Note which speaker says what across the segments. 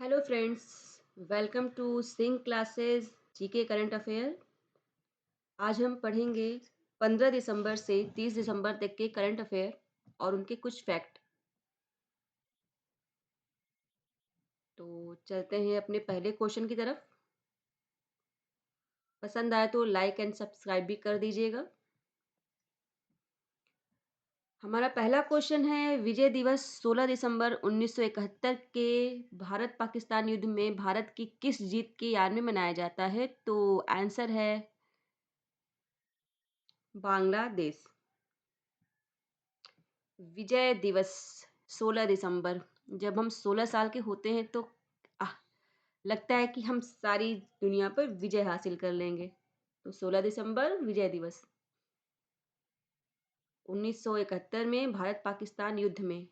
Speaker 1: Hello friends, welcome to Singh classes GK current affair. आज हम पढ़ेंगे 15 दिसंबर से 30 दिसंबर तक के करंट अफेयर और उनके कुछ फैक्ट। तो चलते हैं अपने पहले क्वेश्चन की तरफ। पसंद आए तो लाइक एंड सब्सक्राइब भी कर दीजिएगा। हमारा पहला क्वेश्चन है, विजय दिवस 16 दिसंबर 1971 के भारत पाकिस्तान युद्ध में भारत की किस जीत की याद में मनाया जाता है? तो आंसर है बांग्लादेश। विजय दिवस 16 दिसंबर। जब हम 16 साल के होते हैं तो आह, लगता है कि हम सारी दुनिया पर विजय हासिल कर लेंगे। तो 16 दिसंबर विजय दिवस। 1971 में भारत पाकिस्तान युद्ध में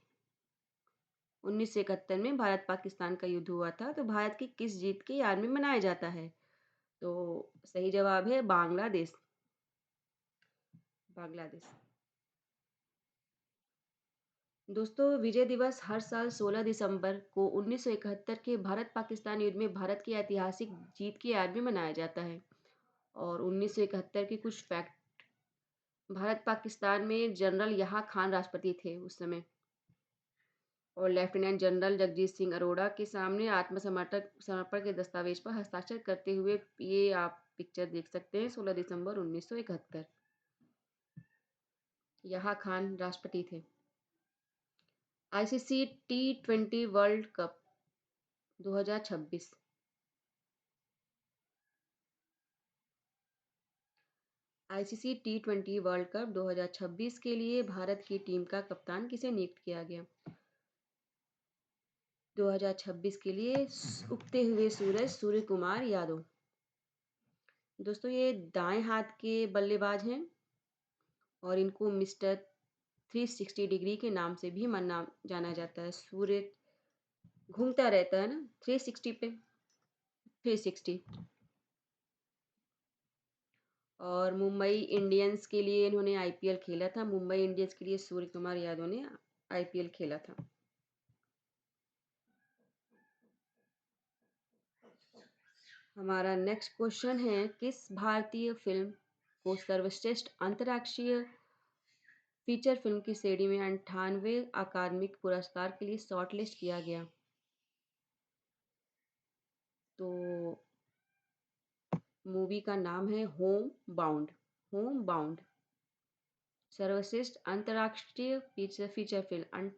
Speaker 1: 1971 में भारत पाकिस्तान का युद्ध हुआ था। तो भारत की किस जीत की याद में मनाया जाता है? तो सही जवाब है बांग्लादेश। बांग्लादेश। दोस्तों, विजय दिवस हर साल 16 दिसंबर को 1971 के भारत पाकिस्तान युद्ध में भारत की ऐतिहासिक जीत की याद में मनाया जाता है। और 1971 की कुछ फैक्ट। भारत पाकिस्तान में जनरल याह्या खान राष्ट्रपति थे उस समय। और लेफ्टिनेंट जनरल जगजीत सिंह अरोड़ा के सामने आत्मसमर्पण समर्पण के दस्तावेज पर हस्ताक्षर करते हुए ये आप पिक्चर देख सकते हैं। 16 दिसंबर 1971 याह्या खान राष्ट्रपति थे। ICC T20 world cup 2026। ICC T20 world cup 2026 के लिए भारत की टीम का कप्तान किसे नियुक्त किया गया? 2026 के लिए उगते हुए सूरज सूर्य कुमार यादव। दोस्तों, ये दाएं हाथ के बल्लेबाज हैं और इनको मिस्टर 360 डिग्री के नाम से भी मना जाना जाता है। सूर्य घूमता रहता है ना 360 पे। 360। और मुंबई इंडियंस के लिए इन्होंने आईपीएल खेला था। मुंबई इंडियंस के लिए सूर्य कुमार यादव ने आईपीएल खेला था। हमारा नेक्स्ट क्वेश्चन है, किस भारतीय फिल्म को सर्वश्रेष्ठ अंतर्राष्ट्रीय फीचर फिल्म की श्रेणी में 98वें अकादमिक पुरस्कार के लिए शॉर्टलिस्ट किया गया? तो मूवी का नाम है होम बाउंड। होम बाउंड सर्वश्रेष्ठ अंतर्राष्ट्रीय फीचर फिल्म।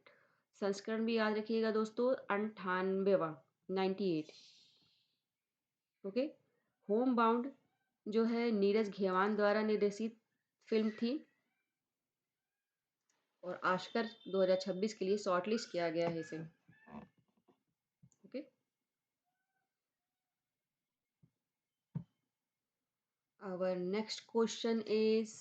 Speaker 1: संस्करण भी याद रखिएगा दोस्तों, 98वां 98। ओके। होम बाउंड जो है नीरज घेवान द्वारा निर्देशित फिल्म थी और ऑस्कर 2026 के लिए शॉर्टलिस्ट किया गया है इसे। Okay. Our next question is,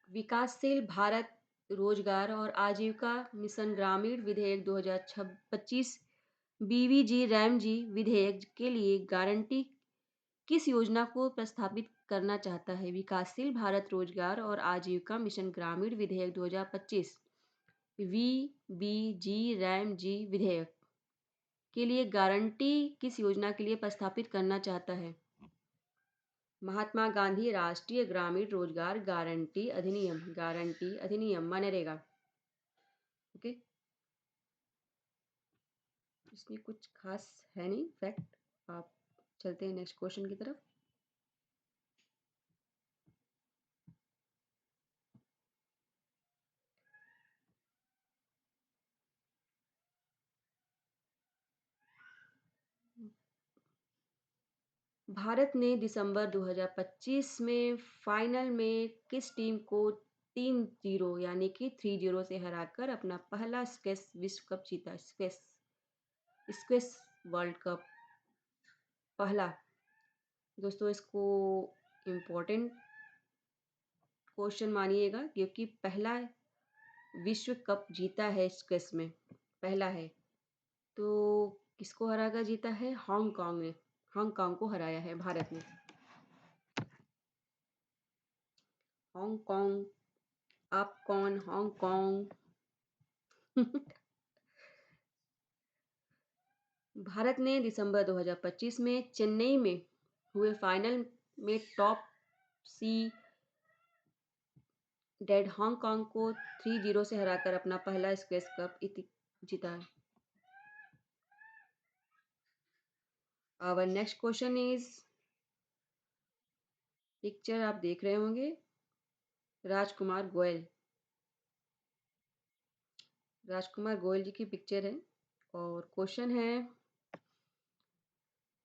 Speaker 1: विकासशील भारत रोजगार और आजीविका मिशन ग्रामीण विधेयक 2025 बीवीजी रैमजी विधेयक के लिए गारंटी किस योजना को प्रस्तावित करना चाहता है? विकासशील भारत रोजगार और आजीविका मिशन ग्रामीण विधेयक 2025 वीबीजी रैमजी विधेयक के लिए गारंटी किस योजना के लिए प्रस्तावित करना चाहता है? महात्मा गांधी राष्ट्रीय ग्रामीण रोजगार गारंटी अधिनियम। गारंटी अधिनियम मनरेगा। ओके। इसमें कुछ खास है नहीं फैक्ट। आप चलते हैं नेक्स्ट क्वेश्चन की तरफ। भारत ने दिसंबर 2025 में फाइनल में किस टीम को 3-0 यानी कि 3-0 से हराकर अपना पहला स्क्वैश विश्व कप जीता? स्क्वैश स्क्वैश वर्ल्ड कप पहला। दोस्तों, इसको इम्पोर्टेंट क्वेश्चन मानिएगा क्योंकि पहला विश्व कप जीता है स्क्वैश में, पहला है। तो किसको हराकर जीता है? हांगकांग ने। हांगकांग को हराया है भारत ने। हांगकांग। आप कौन? हांगकांग। भारत ने दिसंबर 2025 में चेन्नई में हुए फाइनल में टॉप सीडेड हांगकांग को 3-0 से हराकर अपना पहला स्क्वैश कप जीता है। Our next question is, picture आप देख रहे होंगे, राजकुमार गोयल। राजकुमार गोयल जी की पिक्चर है और क्वेश्चन है,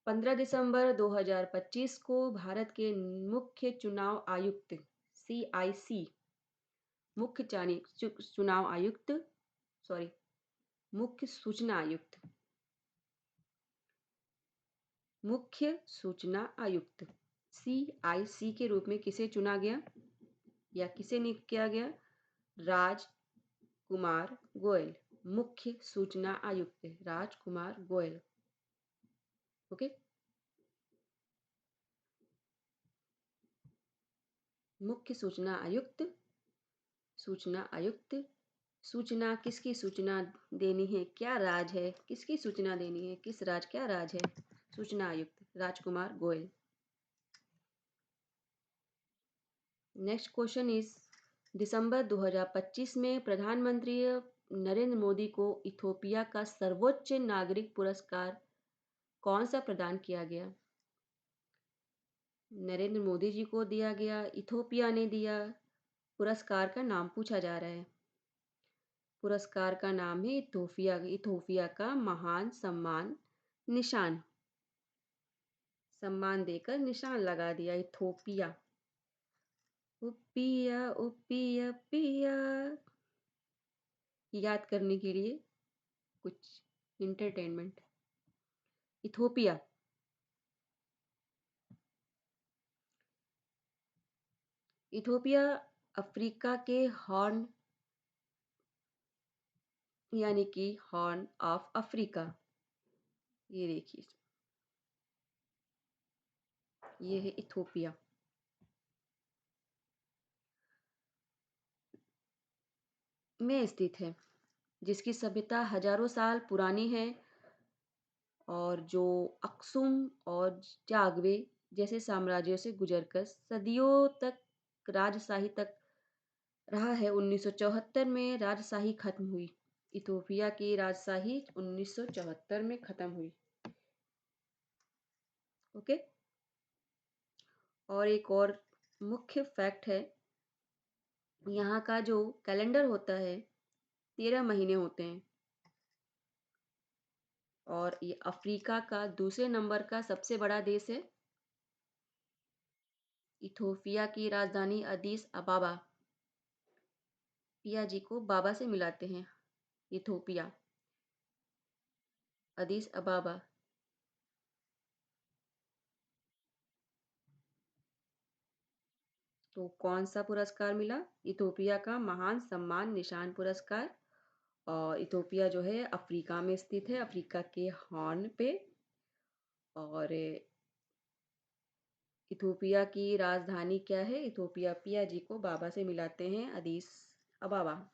Speaker 1: 15 दिसंबर 2025 को भारत के मुख्य चुनाव आयुक्त CIC मुख्य चुनाव आयुक्त सॉरी मुख्य सूचना आयुक्त CIC के रूप में किसे चुना गया या किसे नियुक्त किया गया? राजकुमार गोयल मुख्य सूचना आयुक्त, राजकुमार गोयल। ओके, मुख्य सूचना आयुक्त। सूचना किसकी सूचना देनी है, क्या राज है, किसकी सूचना देनी है, किस राज, क्या राज है? सूचना आयुक्त राजकुमार गोयल। नेक्स्ट क्वेश्चन इज, दिसंबर 2025 में प्रधानमंत्री नरेंद्र मोदी को इथोपिया का सर्वोच्च नागरिक पुरस्कार कौन सा प्रदान किया गया? नरेंद्र मोदी जी को दिया गया, इथोपिया ने दिया। पुरस्कार का नाम पूछा जा रहा है। पुरस्कार का नाम है इथोपिया का महान सम्मान निशान। सम्मान देकर निशान लगा दिया इथोपिया। उपिया उपिया पिया, याद करने के लिए कुछ इंटरटेनमेंट। इथोपिया अफ्रीका के हॉर्न यानी कि हॉर्न ऑफ अफ्रीका, ये देखिए, ये है इथोपिया। में स्थित है, जिसकी सभ्यता हजारों साल पुरानी है और जो अक्सुम और जागवे जैसे साम्राज्यों से गुजरकर सदियों तक राजशाही तक रहा है। 1974 में राजशाही खत्म हुई। इथोपिया की राजशाही 1974 में खत्म हुई। ओके, और एक और मुख्य फैक्ट है, यहाँ का जो कैलेंडर होता है 13 महीने होते हैं और ये अफ्रीका का दूसरे नंबर का सबसे बड़ा देश है। इथोपिया की राजधानी अदीस अबाबा, पिया जी को बाबा से मिलाते हैं। इथोपिया, अदीस अबाबा। तो कौन सा पुरस्कार मिला? इथोपिया का महान सम्मान निशान पुरस्कार। और इथोपिया जो है अफ्रीका में स्थित है, अफ्रीका के हॉर्न पे। और इथोपिया की राजधानी क्या है? इथोपिया, पिया जी को बाबा से मिलाते हैं, अदीस अबाबा।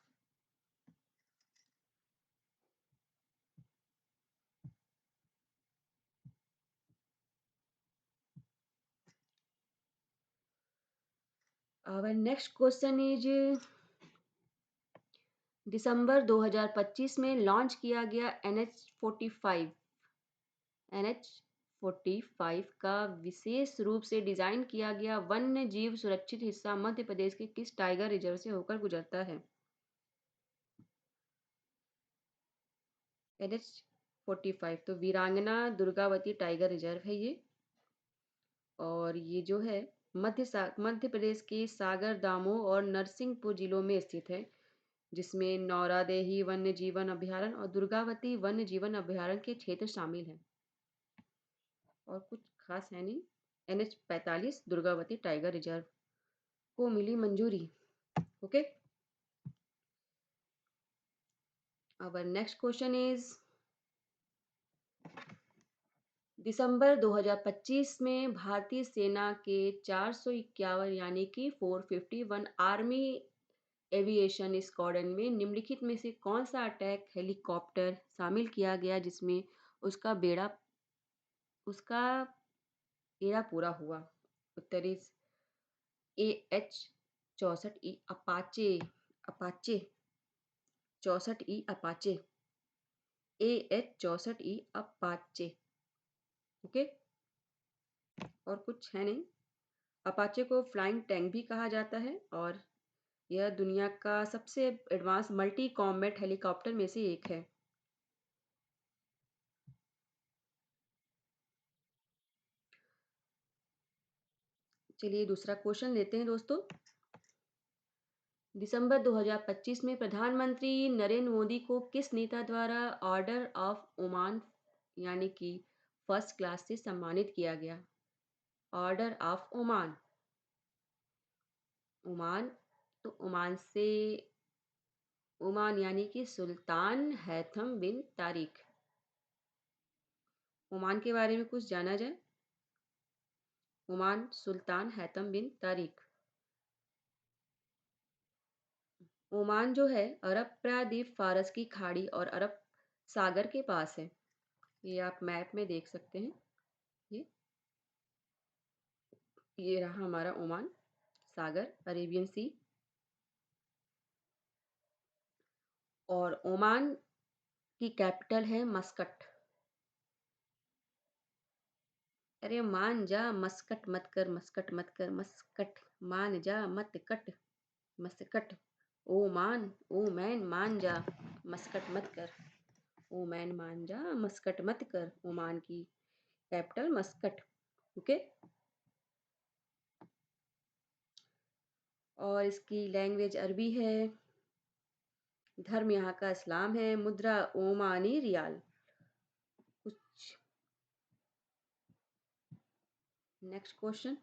Speaker 1: Our next question is, दिसंबर 2025 में लॉन्च किया गया NH-45 का विशेष रूप से डिजाइन किया गया वन्य जीव सुरक्षित हिस्सा मध्य प्रदेश के किस टाइगर रिजर्व से होकर गुजरता है? NH-45 तो वीरांगना दुर्गावती टाइगर रिजर्व है ये। और ये जो है मध्य प्रदेश के सागर, दामोह और नरसिंहपुर जिलों में स्थित है, जिसमें नौरादेही वन्य जीवन अभ्यारण्य और दुर्गावती वन्य जीवन अभ्यारण्य के क्षेत्र शामिल हैं। और कुछ खास है नहीं। NH-45 दुर्गावती टाइगर रिजर्व को मिली मंजूरी। Okay, our next question is, दिसंबर 2025 में भारतीय सेना के 451 यानी कि 451 आर्मी एविएशन स्क्वाड्रन में निम्नलिखित में से कौन सा अटैक हेलीकॉप्टर शामिल किया गया जिसमें उसका बेड़ा उसका बेड़ा पूरा हुआ। उत्तर is AH 64E Apache Apache 64E Apache AH 64E Apache. Okay, और कुछ है नहीं। अपाचे को फ्लाइंग टैंक भी कहा जाता है और यह दुनिया का सबसे एडवांस मल्टी कॉम्बैट हेलीकॉप्टर में से एक है। चलिए दूसरा क्वेश्चन लेते हैं दोस्तों। दिसंबर 2025 में प्रधानमंत्री नरेंद्र मोदी को किस नेता द्वारा ऑर्डर ऑफ ओमान यानी कि फर्स्ट क्लास से सम्मानित किया गया? Order of Oman. ओमान तो ओमान यानी कि सुल्तान हैथम बिन तारिक। ओमान के बारे में कुछ जाना जाए। ओमान सुल्तान हैथम बिन तारिक। ओमान जो है अरब प्रायद्वीप फारस की खाड़ी और अरब सागर के पास है। ये आप मैप में देख सकते हैं। ये ये रहा हमारा ओमान सागर, अरेबियन सी। और ओमान की कैपिटल है मस्कट। अरे मान जा, मस्कट मत कर, मस्कट मत कर, मस्कट। मान जा मत कट, मस्कट। ओ मान, ओ मैन मान जा, मस्कट मत कर। ओ मैन मान जा, मस्कट मत कर। ओमान की कैपिटल मस्कट। ओके। और इसकी लैंग्वेज अरबी है। धर्म यहाँ का इस्लाम है। मुद्रा ओमानी रियाल। कुछ नेक्स्ट क्वेश्चन।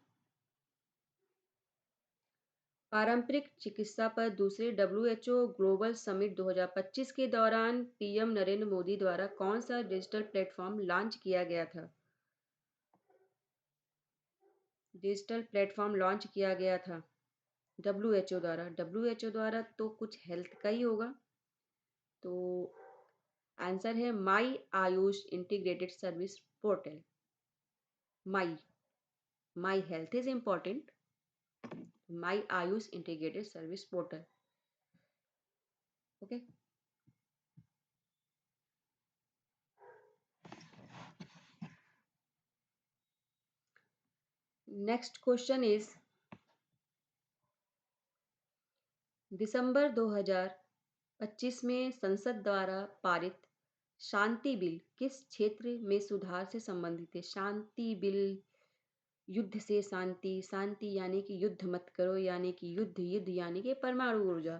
Speaker 1: पारंपरिक चिकित्सा पर दूसरे WHO ग्लोबल समिट 2025 के दौरान पीएम नरेंद्र मोदी द्वारा कौन सा डिजिटल प्लेटफॉर्म लॉन्च किया गया था? डिजिटल प्लेटफॉर्म लॉन्च किया गया था WHO द्वारा। WHO द्वारा तो कुछ हेल्थ का ही होगा। तो आंसर है my AYUSH integrated service portal. My my health is important. My AYUSH integrated service portal. Okay. Next question is दिसंबर 2025 में संसद द्वारा पारित शांति बिल किस क्षेत्र में सुधार से संबंधित है? शांति बिल, युद्ध से शांति, शांति यानी कि युद्ध मत करो, यानी कि युद्ध, युद्ध यानी कि परमाणु ऊर्जा।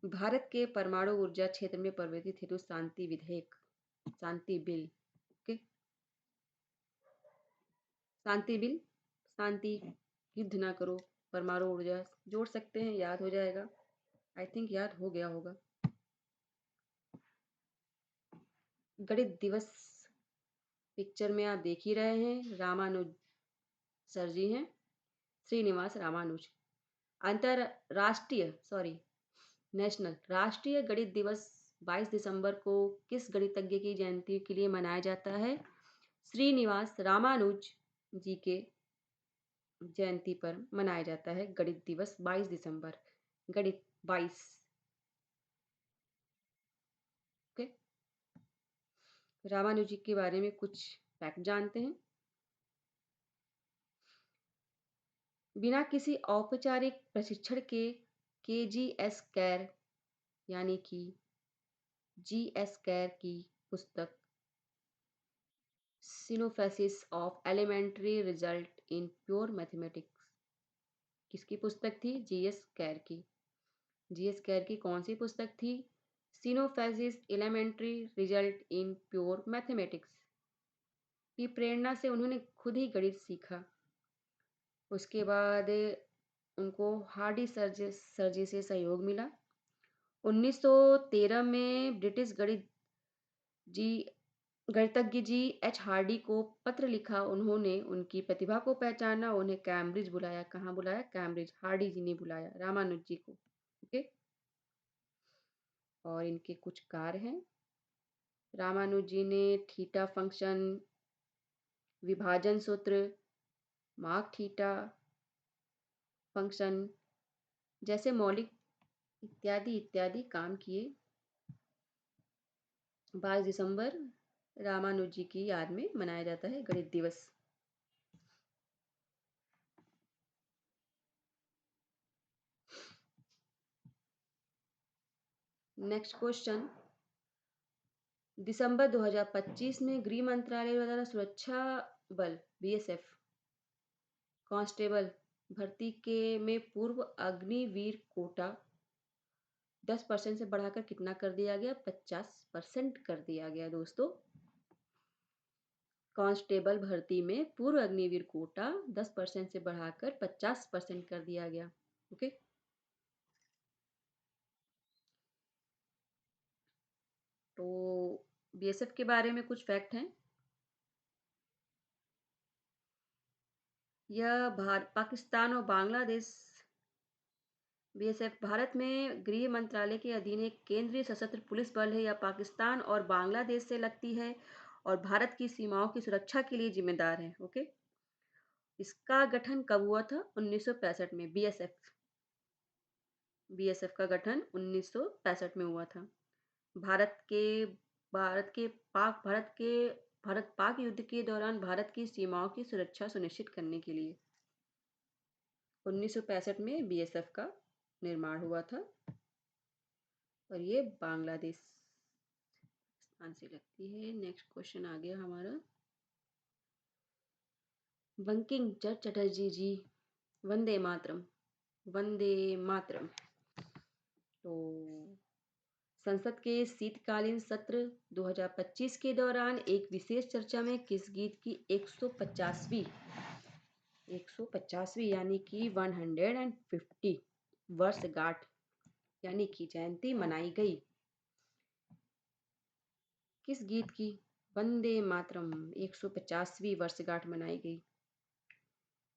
Speaker 1: भारत के परमाणु ऊर्जा क्षेत्र में प्रवर्तित हेतु शांति विधेयक, शांति बिल। ओके। शांति बिल, शांति, युद्ध ना करो, परमाणु ऊर्जा जोड़ सकते हैं, याद हो जाएगा। आई थिंक याद हो गया होगा। गणित दिवस पिक्चर में आप देख ही रहे हैं, रामानुज सर जी हैं, श्रीनिवास रामानुज। नेशनल राष्ट्रीय गणित दिवस 22 दिसंबर को किस गणितज्ञ की जयंती के लिए मनाया जाता है? श्रीनिवास रामानुज जी के जयंती पर मनाया जाता है गणित दिवस 22 दिसंबर। गणित 22। ओके। रामानुज जी के बारे में कुछ फैक्ट जानते हैं। बिना किसी औपचारिक प्रशिक्षण के KGS कैर यानी कि GS कैर की पुस्तक synopsis of elementary result in pure mathematics किसकी पुस्तक थी? GS कैर की। GS कैर की कौन सी पुस्तक थी? Synopsis elementary result in pure mathematics की प्रेरणा से उन्होंने खुद ही गणित सीखा। उसके बाद उनको हार्डी सरजी से सहयोग मिला। 1913 में ब्रिटिश जी गणितज्ञ GH हार्डी को पत्र लिखा। उन्होंने उनकी प्रतिभा को पहचाना, उन्हें कैम्ब्रिज बुलाया। कहाँ बुलाया? कैम्ब्रिज। हार्डी जी ने बुलाया रामानुज जी को। ओके। और इनके कुछ कार्य हैं। रामानुज जी ने थीटा फंक्शन, विभाजन सूत्र, मार्क थीटा फंक्शन जैसे मौलिक इत्यादि इत्यादि काम किए। 22 दिसंबर रामानुज जी की याद में मनाया जाता है गणित दिवस। नेक्स्ट क्वेश्चन, दिसंबर 2025 में गृह मंत्रालय द्वारा सुरक्षा बल बीएसएफ कांस्टेबल भर्ती के में पूर्व अग्निवीर कोटा 10% से बढ़ाकर कितना कर दिया गया? 50% कर दिया गया दोस्तों। कांस्टेबल भर्ती में पूर्व अग्निवीर कोटा 10% से बढ़ाकर 50% कर दिया गया। ओके। तो बीएसएफ के बारे में कुछ फैक्ट हैं। यह पाकिस्तान और बांग्लादेश बीएसएफ भारत में गृह मंत्रालय के अधीन एक केंद्रीय सशस्त्र पुलिस बल है। यह पाकिस्तान और बांग्लादेश से लगती है और भारत की सीमाओं की सुरक्षा के लिए जिम्मेदार है। ओके। इसका गठन कब हुआ था? 1965 में। बीएसएफ का गठन 1965 में हुआ था। भारत के भारत के पाक भारत के भारत पाक युद्ध के दौरान भारत की सीमाओं की सुरक्षा सुनिश्चित करने के लिए 1965 में बीएसएफ का निर्माण हुआ था। और ये बांग्लादेश स्थान से लगती है। नेक्स्ट क्वेश्चन आ गया हमारा, बंकिम चंद्र चटर्जी जी वंदे मातरम, वंदे मातरम। तो संसद के शीतकालीन सत्र 2025 के दौरान एक विशेष चर्चा में किस गीत की 150वीं यानी कि 150 वर्षगांठ यानी कि जयंती मनाई गई? किस गीत की वंदे मातरम 150वीं वर्षगांठ मनाई गई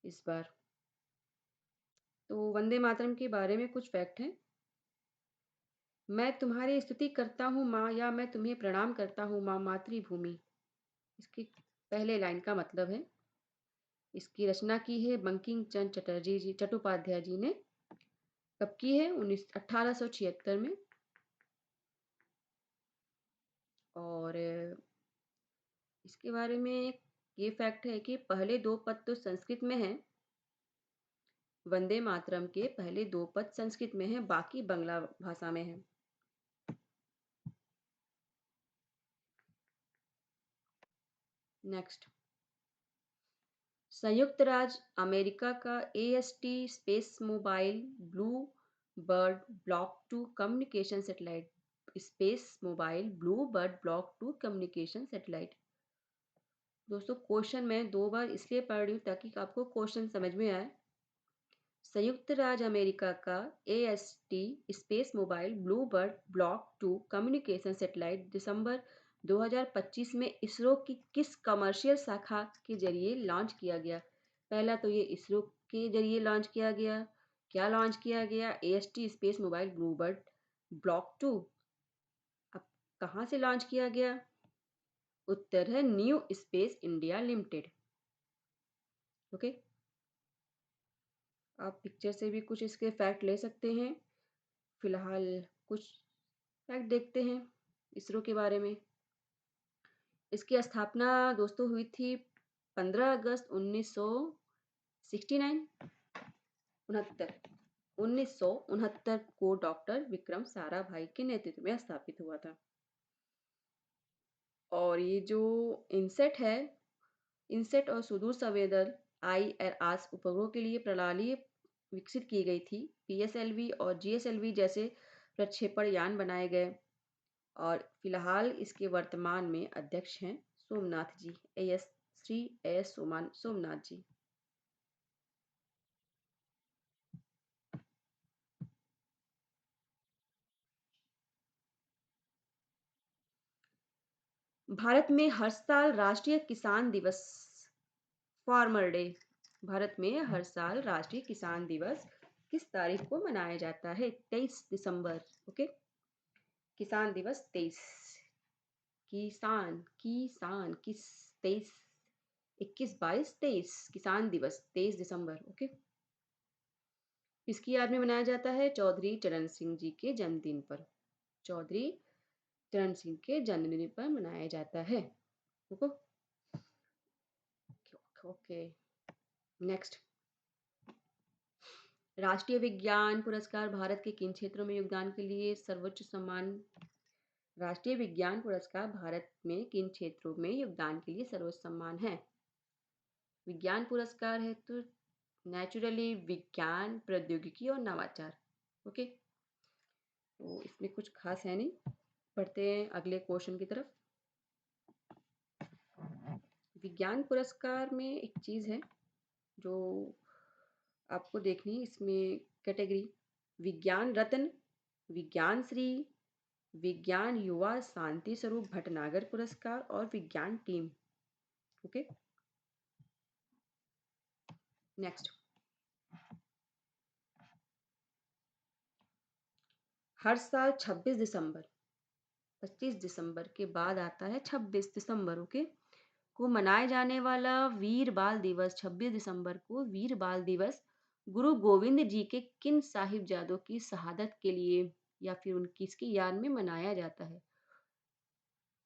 Speaker 1: इस बार? तो वंदे मातरम के बारे में कुछ फैक्ट हैं। मैं तुम्हारी स्तुति करता हूँ माँ, या मैं तुम्हें प्रणाम करता हूँ माँ मातृभूमि। इसकी पहले लाइन का मतलब है। इसकी रचना की है बंकिम चंद्र चट्टोपाध्याय जी ने। कब की है? 1876 में। और इसके बारे में ये फैक्ट है कि पहले दो पद तो संस्कृत में हैं। वंदे मातरम के पहले दो पद संस्कृत में हैं, बाकी बांग्ला भाषा में हैं। नेक्स्ट, संयुक्त राज्य अमेरिका का AST space mobile blue bird block 2 communication satellite, space mobile blue bird block 2 communication satellite. दोस्तों क्वेश्चन मैं दो बार इसलिए पढ़ रही हूँ ताकि आपको क्वेश्चन समझ में आए। संयुक्त राज्य अमेरिका का AST space mobile blue bird block 2 communication satellite दिसंबर 2025 में इसरो की किस कमर्शियल शाखा के जरिए लॉन्च किया गया? पहला तो ये इसरो के जरिए लॉन्च किया गया। क्या लॉन्च किया गया? AST space mobile blue bird block 2। अब कहाँ से लॉन्च किया गया? उत्तर है new space India limited. Okay. आप पिक्चर से भी कुछ इसके फैक्ट ले सकते हैं। फिलहाल कुछ फैक्ट देखते हैं इसरो के बारे में। इसकी स्थापना दोस्तों हुई थी 15 अगस्त 1969 1969 को डॉक्टर विक्रम साराभाई के नेतृत्व में स्थापित हुआ था। और ये जो इनसेट है, इनसेट और सुदूर संवेदन IRS उपग्रहों के लिए प्रणाली विकसित की गई थी। PSLV और GSLV जैसे प्रक्षेपण यान बनाए गए। और फिलहाल इसके वर्तमान में अध्यक्ष हैं सोमनाथ जी, श्री AS सोमनाथ जी। भारत में हर साल राष्ट्रीय किसान दिवस, फार्मर डे, भारत में हर साल राष्ट्रीय किसान दिवस किस तारीख को मनाया जाता है? 23 दिसंबर। ओके, किसान दिवस 23। किसान किसान किस 23, 21, 22, 23 किसान दिवस 23 दिसंबर। ओके, किसकी याद में मनाया जाता है? चौधरी चरण सिंह जी के जन्मदिन पर। चौधरी चरण सिंह के जन्मदिन पर मनाया जाता है। Okay okay, next. राष्ट्रीय विज्ञान पुरस्कार भारत के किन क्षेत्रों में योगदान के लिए सर्वोच्च सम्मान? राष्ट्रीय विज्ञान पुरस्कार भारत में किन क्षेत्रों में योगदान के लिए सर्वोच्च सम्मान है? विज्ञान पुरस्कार है तो नेचुरली विज्ञान, प्रौद्योगिकी और नवाचार। ओके, तो इसमें कुछ खास है नहीं। पढ़ते हैं अगले क्वेश्चन की तरफ। विज्ञान पुरस्कार में एक चीज़ है जो आपको देखनी है, इसमें कैटेगरी विज्ञान रत्न, विज्ञान श्री, विज्ञान युवा शांति स्वरूप भटनागर पुरस्कार और विज्ञान टीम। Okay, next. हर साल 26 दिसंबर, 25 दिसंबर के बाद आता है 26 दिसंबर, ओके, को मनाए जाने वाला वीर बाल दिवस। 26 दिसंबर को वीर बाल दिवस गुरु गोविंद जी के किन साहिबजादों की शहादत के लिए या फिर उनकी इसकी याद में मनाया जाता है?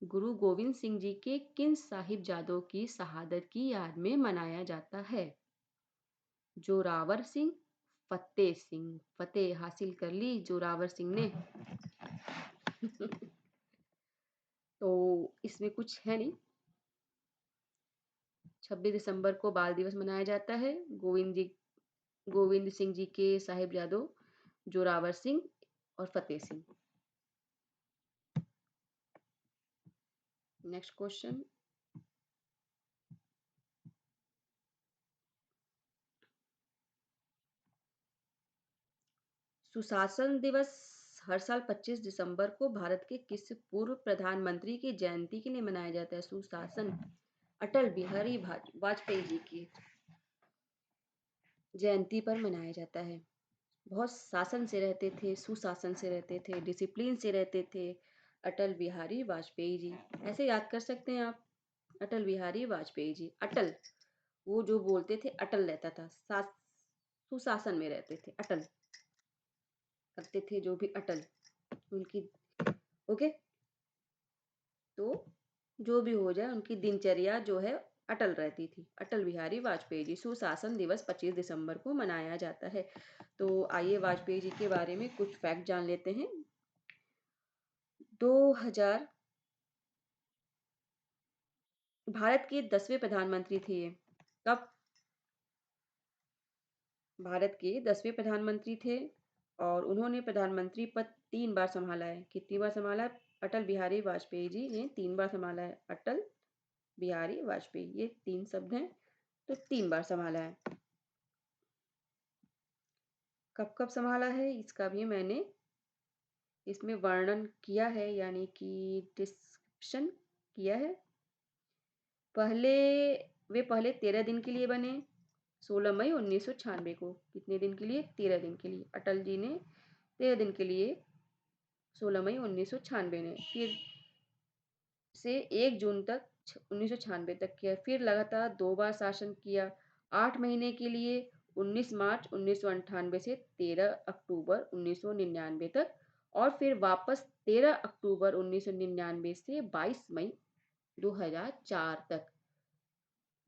Speaker 1: गुरु गोविंद सिंह जी के किन साहिबजादों की शहादत की याद में मनाया जाता है? जोरावर सिंह, फतेह सिंह। फतेह हासिल कर ली जोरावर सिंह ने। तो इसमें कुछ है नहीं। 26 दिसंबर को बाल दिवस मनाया जाता है गोविंद सिंह जी के साहिबजादों जोरावर सिंह और फतेह सिंह। Next question. सुशासन दिवस हर साल 25 दिसंबर को भारत के किस पूर्व प्रधानमंत्री की जयंती के लिए मनाया जाता है? सुशासन अटल बिहारी वाजपेयी जी की जयंती पर मनाया जाता है। बहुत शासन से रहते थे, सुशासन से रहते थे, डिसिप्लिन से रहते थे अटल बिहारी वाजपेयी जी। ऐसे याद कर सकते हैं आप, अटल बिहारी वाजपेयी जी। अटल, वो जो बोलते थे अटल रहता था, सुशासन में रहते थे, अटल करते थे जो भी अटल उनकी। ओके, तो जो भी हो जाए उनकी दिनचर्या जो है अटल रहती थी। अटल बिहारी वाजपेयी जी। सुशासन दिवस 25 दिसंबर को मनाया जाता है। तो आइए वाजपेयी जी के बारे में कुछ फैक्ट जान लेते हैं। 2000 भारत के 10वें प्रधानमंत्री थे ये। कब? भारत के 10वें प्रधानमंत्री थे और उन्होंने प्रधानमंत्री पद 3 बार संभाला है। कितनी बार संभाला है? अटल बिहारी वाजपेयी जी ने 3 बार संभाला है। अटल बिहारी वाजपेयी, ये 3 शब्द हैं, तो 3 बार संभाला है। कब कब संभाला है इसका भी मैंने इसमें वर्णन किया है, यानी कि डिस्क्रिप्शन किया है। पहले पहले 13 दिन के लिए बने 16 मई 1996 को। कितने दिन के लिए? 13 दिन के लिए। अटल जी ने 13 दिन के लिए 16 मई 1996 ने, फिर से 1 जून तक 1996 तक किया। फिर लगातार 2 बार शासन किया 8 महीने के लिए 19 मार्च 1998 से 13 अक्टूबर 1999 तक, और फिर वापस 13 अक्टूबर 1999 से 22 मई 2004 तक।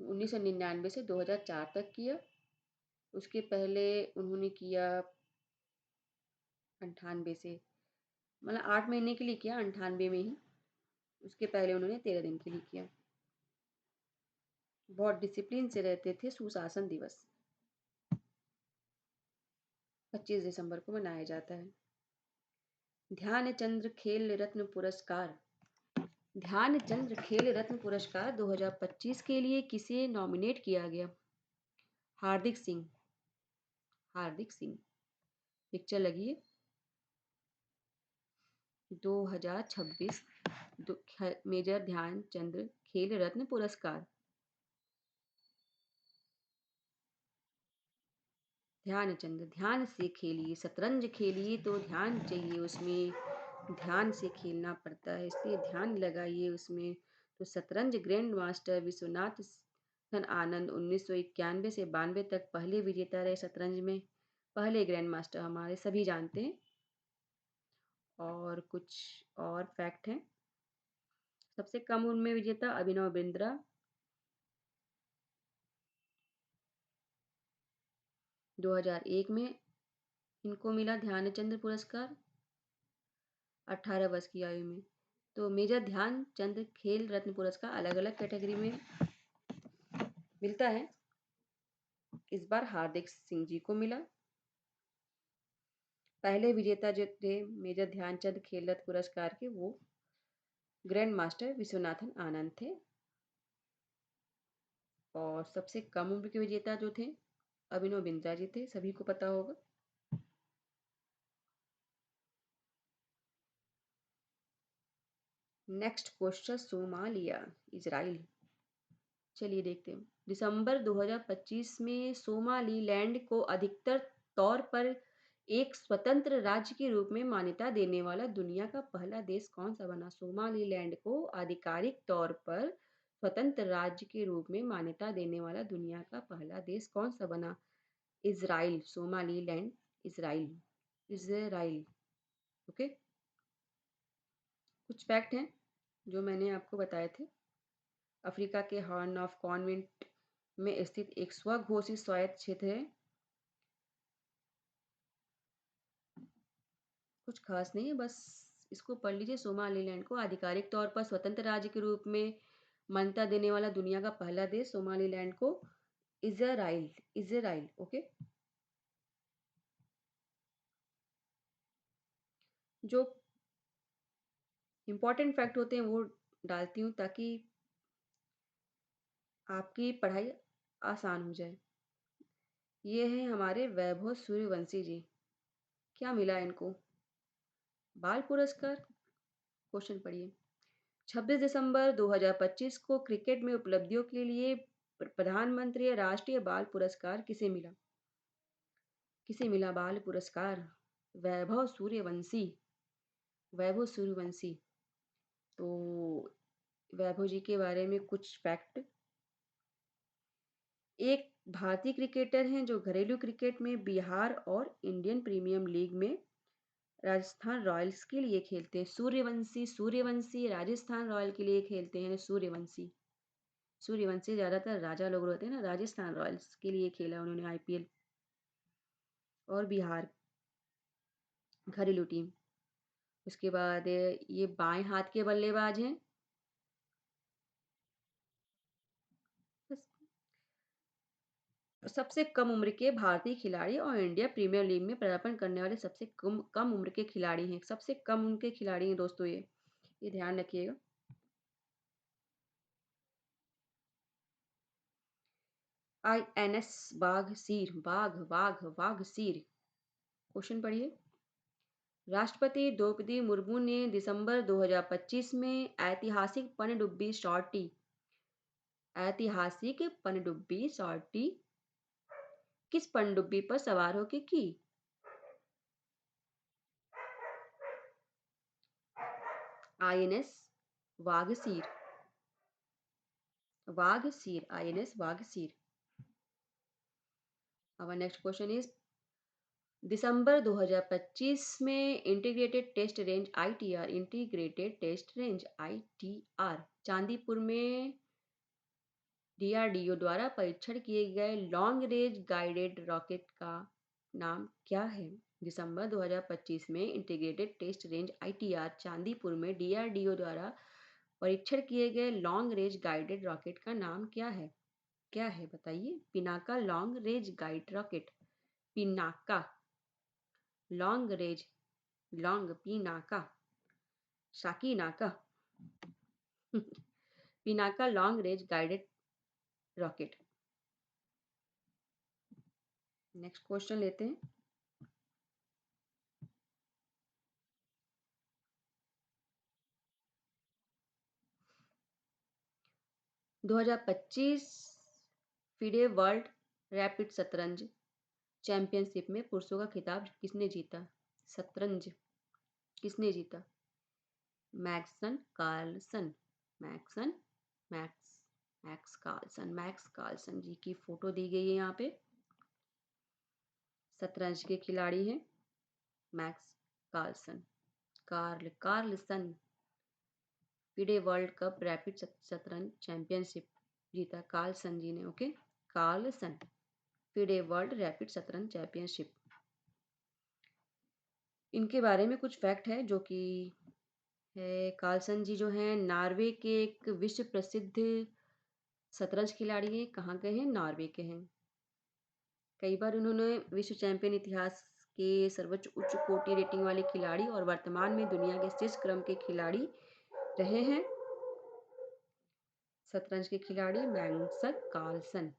Speaker 1: 1999 से 2004 तक किया। उसके पहले उन्होंने किया 98 से, मतलब 8 महीने के लिए किया 98 में ही। उसके पहले उन्होंने 13 दिन के लिए किया। बहुत डिसिप्लिन से रहते थे। सुशासन दिवस 25 दिसंबर को मनाया जाता है। ध्यानचंद्र खेल रत्न पुरस्कार, ध्यानचंद्र खेल रत्न पुरस्कार 2025 के लिए किसे नॉमिनेट किया गया? हार्दिक सिंह। हार्दिक सिंह। पिक्चर लगी है 2026 मेजर ध्यानचंद्र खेल रत्न पुरस्कार। ध्यानचंद ध्यान से खेलिए, शतरंज खेलिए तो ध्यान चाहिए उसमें, ध्यान से खेलना पड़ता है, इसलिए ध्यान लगाइए उसमें। तो शतरंज ग्रैंड मास्टर विश्वनाथ सन आनंद 1991 से 92 तक पहले विजेता रहे शतरंज में, पहले ग्रैंड मास्टर हमारे सभी जानते हैं। और कुछ और फैक्ट हैं। सबसे कम उम्र में विजेता अभिनव बिंद्रा, 2001 में इनको मिला ध्यानचंद पुरस्कार, 18 वर्ष की आयु में। तो मेजर ध्यानचंद खेल रत्न पुरस्कार अलग अलग कैटेगरी में मिलता है। इस बार हार्दिक सिंह जी को मिला। पहले विजेता जो थे मेजर ध्यानचंद खेल रत्न पुरस्कार के, वो ग्रैंड मास्टर विश्वनाथन आनंद थे। और सबसे कम उम्र के विजेता जो थे अभिनव बिंद्रा जी थे, सभी को पता होगा। Next question, Somalia, Israel. चलिए देखते हैं। दिसंबर 2025 में सोमालीलैंड को अधिकतर तौर पर एक स्वतंत्र राज्य के रूप में मान्यता देने वाला दुनिया का पहला देश कौन सा बना? सोमालीलैंड को आधिकारिक तौर पर स्वतंत्र राज्य के रूप में मान्यता देने वाला दुनिया का पहला देश कौन सा बना? Israel, Somaliland, Israel, Israel. Okay. कुछ फैक्ट हैं जो मैंने आपको बताए थे। अफ्रीका के हॉर्न ऑफ कॉन्वेंट में स्थित एक स्वघोषित स्वायत्त क्षेत्र है। कुछ खास नहीं है, बस इसको पढ़ लीजिए। सोमालीलैंड को आधिकारिक तौर पर स्वतंत्र राज्य के रूप में मान्यता देने वाला दुनिया का पहला देश सोमालीलैंड को इजराइल, इजराइल। ओके। जो इम्पोर्टेंट फैक्ट होते हैं वो डालती हूँ ताकि आपकी पढ़ाई आसान हो जाए। ये हैं हमारे वैभव सूर्यवंशी जी। क्या मिला इनको? बाल पुरस्कार। क्वेश्चन पढ़िए। 26 दिसंबर 2025 को क्रिकेट में उपलब्धियों के लिए प्रधानमंत्री राष्ट्रीय बाल पुरस्कार किसे मिला? किसे मिला बाल पुरस्कार? वैभव सूर्यवंशी, वैभव सूर्यवंशी। तो वैभव जी के बारे में कुछ फैक्ट। एक भारतीय क्रिकेटर हैं जो घरेलू क्रिकेट में बिहार और इंडियन प्रीमियर लीग में राजस्थान रॉयल्स के लिए खेलते हैं। सूर्यवंशी, सूर्यवंशी राजस्थान रॉयल के लिए खेलते हैं। सूर्यवंशी, सूर्यवंशी ज़्यादातर राजा लोग रहते हैं ना, राजस्थान रॉयल्स के लिए खेला उन्होंने आईपीएल। और बिहार घरेलू टीम। उसके बाद ये बाएं हाथ के बल्लेबाज हैं। बस। सबसे कम उम्र के भारतीय खिलाड़ी और इंडिया प्रीमियर लीग में पदार्पण करने वाले सबसे कम उम्र के खिलाड़ी हैं। सबसे कम उम्र के खिलाड़ी हैं दोस्तों, ये ध्यान रखिएगा। INS बाघ सीर, बाघ बाघ बाघ सीर। क्वेश्चन पढ़िए। राष्ट्रपति द्रौपदी मुर्मू ने दिसंबर 2025 में ऐतिहासिक पनडुब्बी सॉर्टी किस पनडुब्बी पर सवार होकर की? INS वाघसीर, वाघसीर, INS वाघसीर। Our next question is, दिसंबर 2025 में integrated test range ITR Chandipur में DRDO द्वारा परीक्षण किए गए लॉन्ग रेंज गाइडेड रॉकेट का नाम क्या है? दिसंबर 2025 में integrated test range ITR Chandipur में DRDO द्वारा परीक्षण किए गए लॉन्ग रेंज गाइडेड रॉकेट का नाम क्या है? क्या है बताइए? Pinaka long range guide rocket. Pinaka long range, long Pinaka, Sakinaka. Pinaka long range guided rocket. Next question लेते हैं। 2025 फिडे वर्ल्ड रैपिड शतरंज चैंपियनशिप में पुरुषों का खिताब किसने जीता? शतरंज किसने जीता? Magnus Carlsen. Magnus max max Carlsen ji की फोटो दी गई है यहाँ पे। शतरंज के खिलाड़ी हैं Max Carlsen. Carlsen FIDE world cup rapid शतरंज चैंपियनशिप जीता कार्लसन जी ने। Okay, Carlsen FIDE world rapid शतरंज चैंपियनशिप। इनके बारे में कुछ फैक्ट है जो कि है। कार्लसन जी जो हैं नॉर्वे के एक विश्व प्रसिद्ध शतरंज खिलाड़ी हैं। कहाँ के हैं? नॉर्वे के हैं। कई बार उन्होंने विश्व चैंपियन इतिहास के सर्वोच्च उच्च कोटि रेटिंग वाले खिलाड़ी और वर्तमान में दुनिया के शीर्ष क्रम के खिलाड़ी रहे हैं। शतरंज के खिलाड़ी Magnus Carlsen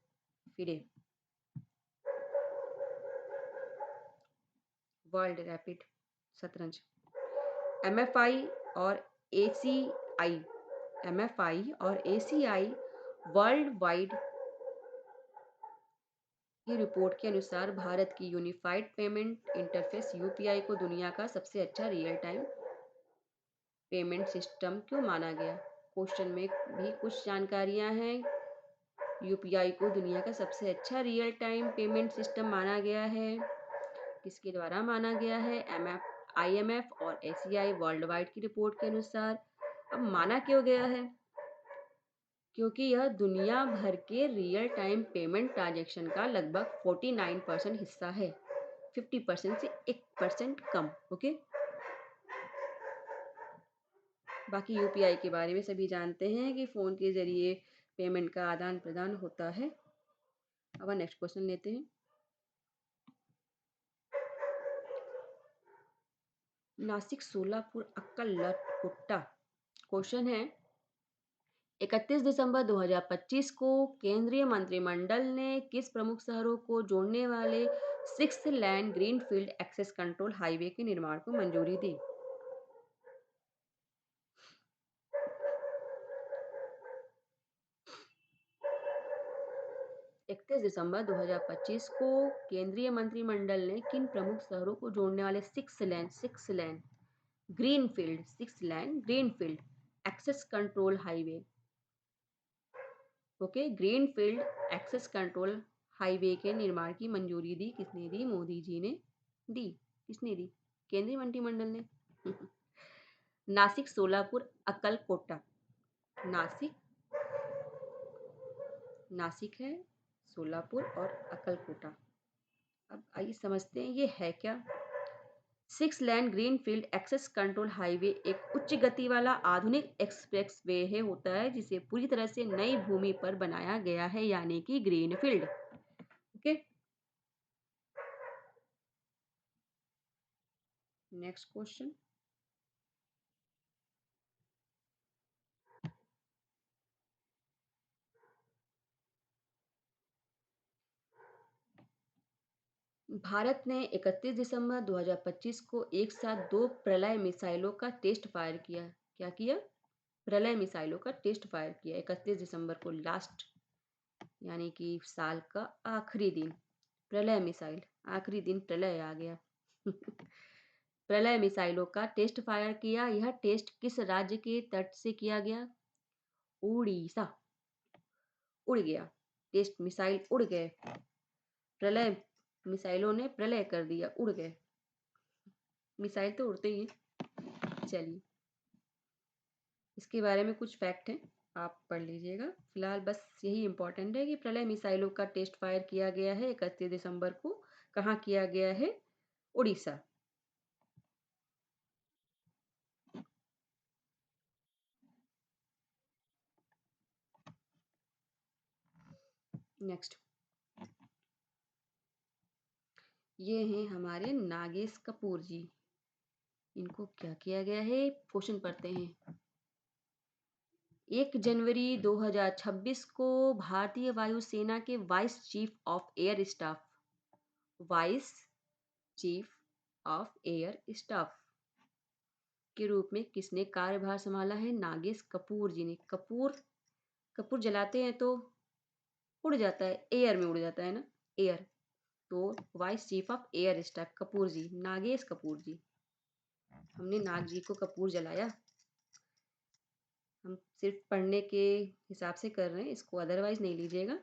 Speaker 1: FIDE world rapid शतरंज। एमएफआई और एसीआई और एसीआई वर्ल्ड वाइड की रिपोर्ट के अनुसार भारत की यूनिफाइड पेमेंट इंटरफेस यूपीआई को दुनिया का सबसे अच्छा रियल टाइम पेमेंट सिस्टम क्यों माना गया? क्वेश्चन में भी कुछ जानकारियां हैं। यूपीआई को दुनिया का सबसे अच्छा रियल टाइम पेमेंट सिस्टम माना गया है। किसके द्वारा माना गया है? आईएमएफ और एसीआई वर्ल्ड वाइड की रिपोर्ट के अनुसार। अब माना क्यों गया है? क्योंकि यह दुनिया भर के रियल टाइम पेमेंट ट्रांजैक्शन का लगभग 49% हिस्सा है। 50% से 1% कम। ओके, बाकी यूपीआई के बारे में सभी जानते हैं कि फ़ोन के ज़रिए पेमेंट का आदान प्रदान होता है। अब नेक्स्ट क्वेश्चन लेते हैं। नासिक, सोलापुर, अक्कलकोट, कुट्टा। क्वेश्चन है 31 दिसंबर 2025 को केंद्रीय मंत्रिमंडल ने किस प्रमुख शहरों को जोड़ने वाले 6 lane greenfield access control highway के निर्माण को मंजूरी दी? 31 दिसंबर 2025 को केंद्रीय मंत्रिमंडल ने किन प्रमुख शहरों को जोड़ने वाले 6 lane greenfield access control highway okay greenfield access control highway के निर्माण की मंजूरी दी? किसने दी? मोदी जी ने दी। किसने दी? केंद्रीय मंत्रिमंडल ने। नासिक, सोलापुर, अक्कलकोटा। नासिक नासिक है, सोलापुर और अक्कलकोटा। अब आइए समझते हैं ये है क्या। 6 lane greenfield access control highway एक उच्च गति वाला आधुनिक एक्सप्रेस वे है होता है जिसे पूरी तरह से नई भूमि पर बनाया गया है, यानी कि greenfield. Okay, next question. Bharat ने 31 दिसंबर 2025 को एक साथ 2 प्रलय मिसाइलों का टेस्ट फायर किया। क्या किया? प्रलय मिसाइलों का टेस्ट फायर किया 31 दिसंबर को, लास्ट यानी कि साल का आखिरी दिन। प्रलय मिसाइल, आखिरी दिन प्रलय आ गया। प्रलय मिसाइलों का टेस्ट फायर किया। यह टेस्ट किस राज्य के तट से किया गया? उड़ीसा। उड़ गया, टेस्ट मिसाइल उड़ गए। प्रलय मिसाइलों ने प्रलय कर दिया, उड़ गए। मिसाइल तो उड़ते ही हैं। चलिए, इसके बारे में कुछ फैक्ट हैं, आप पढ़ लीजिएगा। फिलहाल बस यही इंपॉर्टेंट है कि प्रलय मिसाइलों का टेस्ट फायर किया गया है 31 दिसंबर को। कहाँ किया गया है? उड़ीसा। नेक्स्ट, ये हैं हमारे नागेश कपूर जी। इनको क्या किया गया है? क्वेश्चन पढ़ते हैं। 1 जनवरी 2026 को भारतीय वायुसेना के vice chief of air staff vice chief of air staff के रूप में किसने कार्यभार संभाला है? नागेश कपूर जी ने। कपूर जलाते हैं तो उड़ जाता है, एयर में उड़ जाता है ना, एयर। तो vice chief of air staff Kapoor ji, Nagesh Kapoor ji. हमने नाग जी को कपूर जलाया। हम सिर्फ पढ़ने के हिसाब से कर रहे हैं, इसको अदरवाइज नहीं लीजिएगा,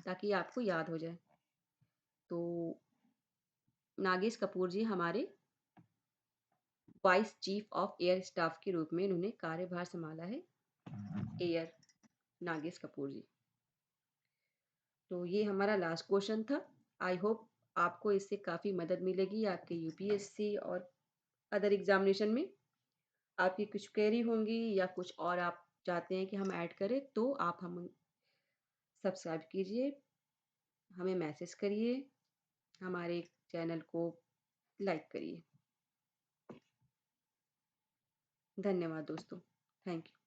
Speaker 1: ताकि आपको याद हो जाए। तो नागेश कपूर जी हमारे vice chief of air staff के रूप में इन्होंने कार्यभार संभाला है, एयर नागेश कपूर जी। तो ये हमारा लास्ट क्वेश्चन था। आई होप आपको इससे काफ़ी मदद मिलेगी आपके यूपीएससी और अदर एग्जामिनेशन में। आपकी कुछ क्वेरी होंगी या कुछ और आप चाहते हैं कि हम ऐड करें, तो आप हम सब्सक्राइब कीजिए, हमें मैसेज करिए, हमारे चैनल को लाइक करिए। धन्यवाद दोस्तों। Thank you.